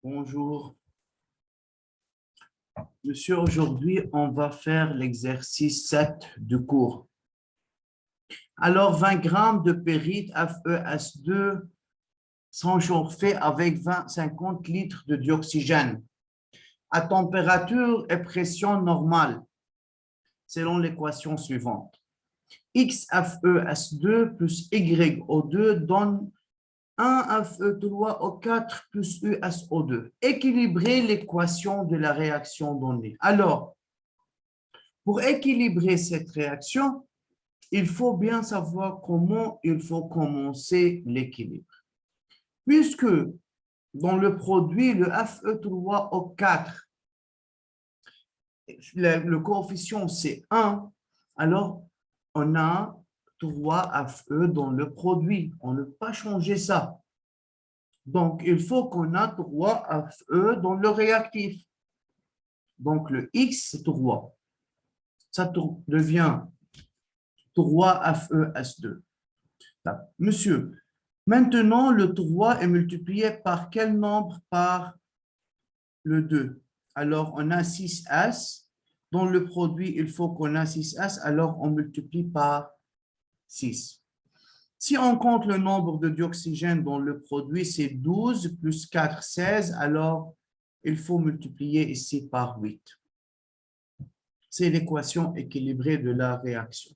Bonjour. Monsieur, aujourd'hui, on va faire l'exercice 7 du cours. Alors, 20 grammes de périte FeS2 sont chauffés avec 50 litres de dioxygène à température et pression normale, selon l'équation suivante. XFeS2 plus YO2 donne 1Fe3O4 plus USO2. Équilibrer l'équation de la réaction donnée. Alors, pour équilibrer cette réaction, il faut bien savoir comment il faut commencer l'équilibre. Puisque dans le produit, le Fe3O4, le coefficient c'est 1, alors on a 3 Fe dans le produit. On ne peut pas changer ça. Donc, il faut qu'on a 3 Fe dans le réactif. Donc, le X, c'est 3. Ça devient 3 FeS2. Monsieur, maintenant, le 3 est multiplié par quel nombre? Par le 2. Alors, on a 6S. Dans le produit, il faut qu'on a 6S. Alors, on multiplie par 6. Si on compte le nombre de dioxygène dans le produit, c'est 12 plus 4, 16. Alors, il faut multiplier ici par 8. C'est l'équation équilibrée de la réaction.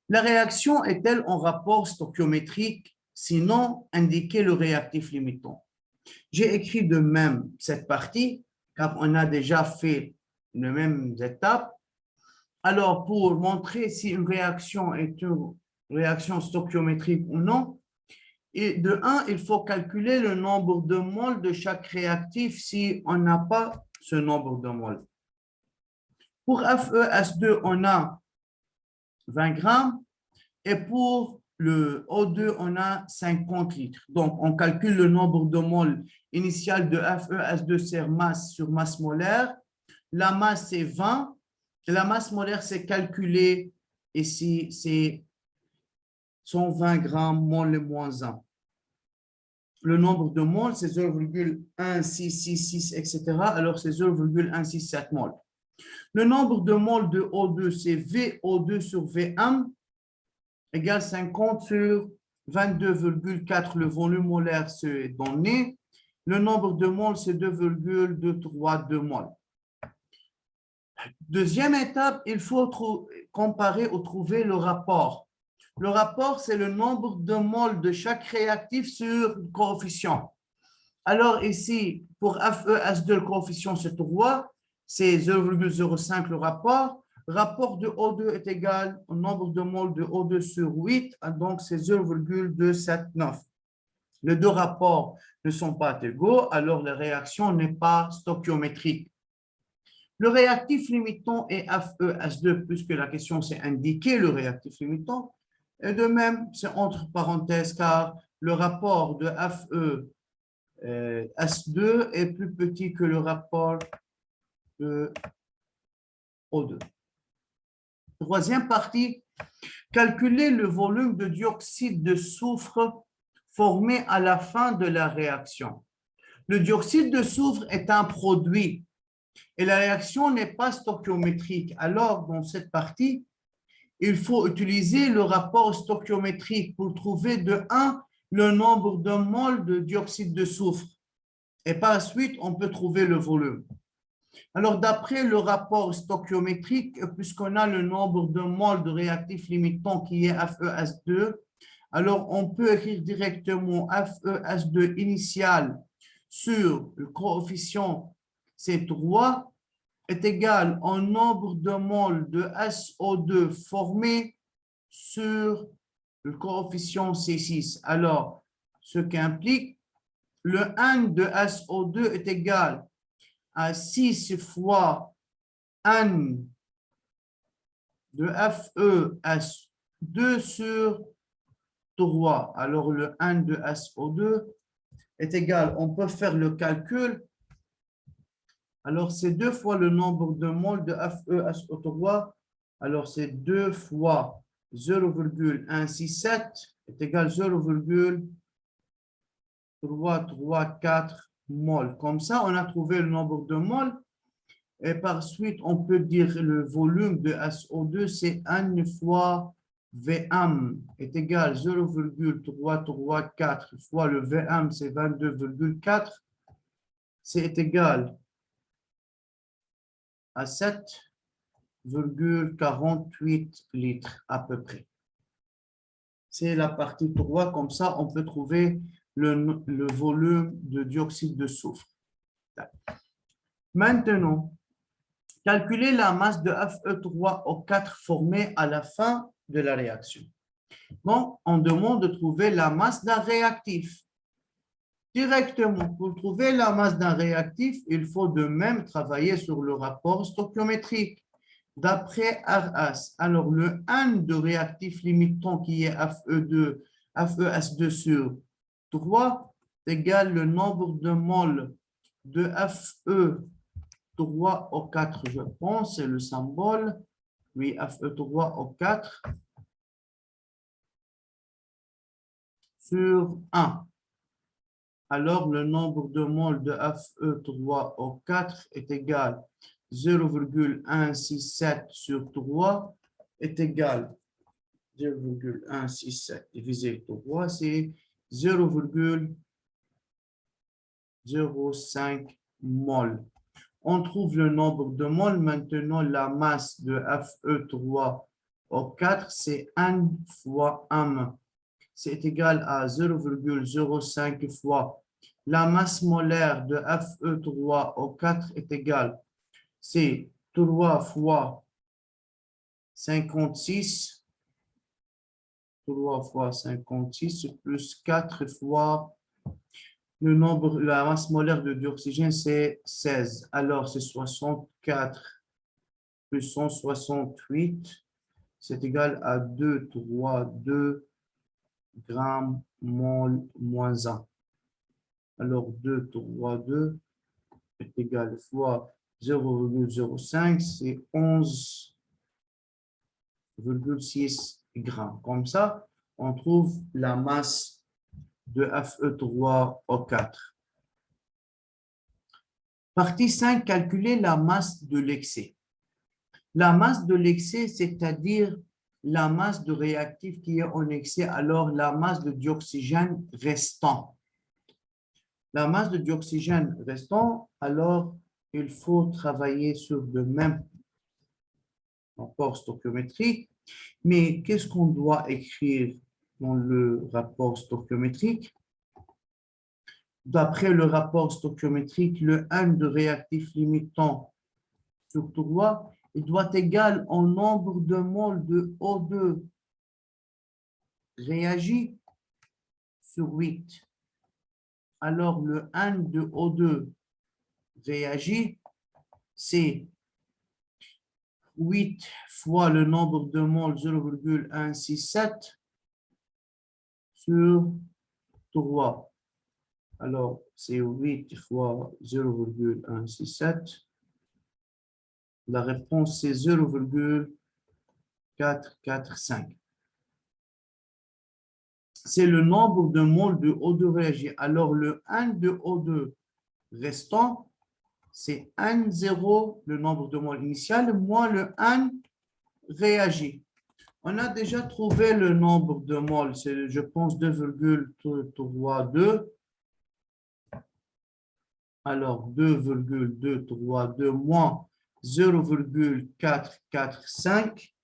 La réaction est-elle en rapport stoichiométrique? Sinon, indiquez le réactif limitant. J'ai écrit de même cette partie, car on a déjà fait les mêmes étapes. Alors, pour montrer si une réaction est une réaction stoichiométrique ou non, et de 1, il faut calculer le nombre de moles de chaque réactif si on n'a pas ce nombre de moles. Pour FeS2, on a 20 grammes et pour le O2, on a 50 litres. Donc, on calcule le nombre de moles initial de FeS2 sur masse molaire. La masse, c'est 20. Et la masse molaire, c'est calculé ici, c'est 120 grammes mol moins 1. Le nombre de moles, c'est 0,1666, etc. Alors, c'est 0,167 moles. Le nombre de moles de O2, c'est VO2 sur VM égale 50 sur 22,4. Le volume molaire, c'est donné. Le nombre de moles, c'est 2,232 moles. Deuxième étape, il faut comparer ou trouver le rapport. Le rapport, c'est le nombre de moles de chaque réactif sur le coefficient. Alors ici, pour FeS2, le coefficient c'est 3, c'est 0,05 le rapport. Rapport de O2 est égal au nombre de moles de O2 sur 8, donc c'est 0,279. Les deux rapports ne sont pas égaux, alors la réaction n'est pas stoichiométrique. Le réactif limitant est FeS2, puisque la question c'est indiquer le réactif limitant. Et de même, c'est entre parenthèses, car le rapport de FeS2 est plus petit que le rapport de O2. Troisième partie, calculer le volume de dioxyde de soufre formé à la fin de la réaction. Le dioxyde de soufre est un produit et la réaction n'est pas stoichiométrique. Alors, dans cette partie, il faut utiliser le rapport stoichiométrique pour trouver de 1 le nombre de moles de dioxyde de soufre. Et par la suite, on peut trouver le volume. Alors, d'après le rapport stoichiométrique, puisqu'on a le nombre de moles de réactif limitant qui est FeS2, alors on peut écrire directement FeS2 initial sur le coefficient C3 est égal au nombre de moles de SO2 formés sur le coefficient C6. Alors, ce qui implique le N de SO2 est égal à 6 fois N de FeS2 sur 3. Alors, le N de SO2 est égal, on peut faire le calcul. Alors, c'est 2 fois le nombre de moles de FeSO3. Alors, c'est 2 fois 0,167 est égal à 0,334 moles. Comme ça, on a trouvé le nombre de moles. Et par suite, on peut dire le volume de SO2, c'est N fois VM est égal à 0,334 fois le VM, c'est 22,4. C'est égal à 7,48 litres à peu près. C'est la partie 3. Comme ça, on peut trouver le volume de dioxyde de soufre. Maintenant, calculer la masse de Fe3O4 formée à la fin de la réaction. Donc, on demande de trouver la masse d'un réactif. Directement, pour trouver la masse d'un réactif, il faut de même travailler sur le rapport stoichiométrique. D'après RS, alors le N de réactif limitant qui est FeS2 sur 3 égale le nombre de moles de Fe3O4, je pense, c'est le symbole. Oui, Fe3O4 sur 1. Alors, le nombre de moles de Fe3O4 est égal à 0,167 sur 3 est égal à 0,167 divisé par 3, c'est 0,05 moles. On trouve le nombre de moles. Maintenant, la masse de Fe3O4, c'est N fois M. C'est égal à 0,05 fois la masse molaire de Fe3O4 est égale, c'est 3 fois 56, 3 fois 56 plus 4 fois le nombre, la masse molaire de dioxygène, c'est 16. Alors, c'est 64 plus 168, c'est égal à 232 grammes mol moins 1. Alors, 232 est égal fois 0,05, c'est 11,6 grammes. Comme ça, on trouve la masse de Fe3O4. Partie 5, calculer la masse de l'excès. La masse de l'excès, c'est-à-dire la masse de réactif qui est en excès, alors la masse de dioxygène restant. La masse de dioxygène restant, alors il faut travailler sur le même rapport stoichiométrique. Mais qu'est-ce qu'on doit écrire dans le rapport stoichiométrique? D'après le rapport stoichiométrique, le N de réactif limitant sur 3, il doit être égal au nombre de moles de O2 réagi sur 8. Alors, le N de O2 réagi, c'est 8 fois le nombre de moles 0,167 sur 3. Alors, c'est 8 fois 0,167. La réponse, c'est 0,445. C'est le nombre de moles de O2 réagi. Alors, le N de O2 restant, c'est N0, le nombre de moles initial, moins le N réagi. On a déjà trouvé le nombre de moles, c'est, je pense, 2,32. Alors, 2,232 moins 0,445.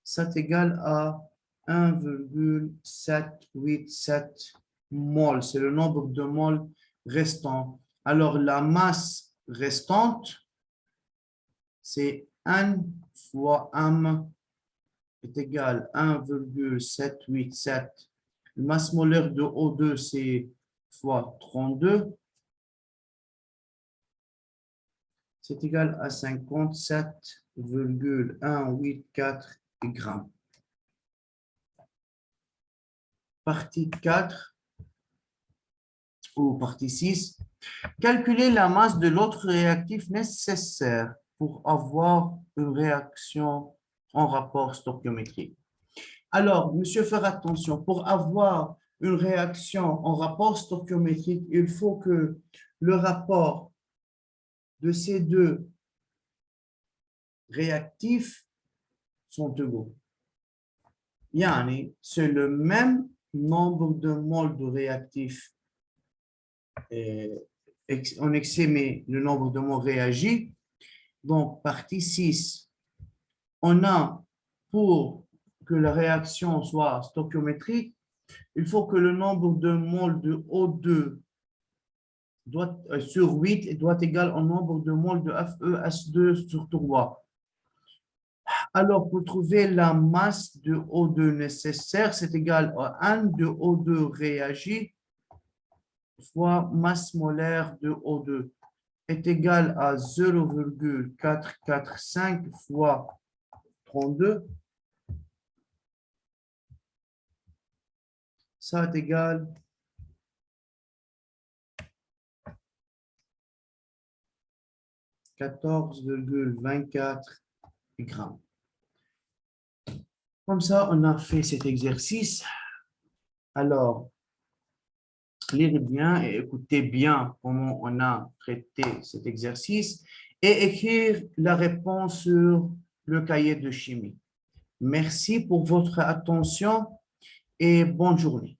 C'est égal à 1,787 moles. C'est le nombre de moles restants. Alors, la masse restante, c'est N fois M est égal à 1,787. La masse molaire de O2, c'est fois 32. C'est égal à 57,184 grammes. Partie 4 ou partie 6. Calculer la masse de l'autre réactif nécessaire pour avoir une réaction en rapport stoichiométrique. Alors, monsieur, faire attention, pour avoir une réaction en rapport stoichiométrique, il faut que le rapport de ces deux réactifs sont égaux. Yani, c'est le même nombre de moles de réactifs en excès, mais le nombre de moles réagis. Donc, partie 6, on a, pour que la réaction soit stoichiométrique, il faut que le nombre de moles de O2 sur 8 doit égal au nombre de moles de FeS2 sur 3. Alors, pour trouver la masse de O2 nécessaire, c'est égal à 1 de O2 réagi fois masse molaire de O2 est égal à 0,445 fois 32. Ça est égal à 14,24 grammes. Comme ça, on a fait cet exercice. Alors, lisez bien et écoutez bien comment on a traité cet exercice et écrire la réponse sur le cahier de chimie. Merci pour votre attention et bonne journée.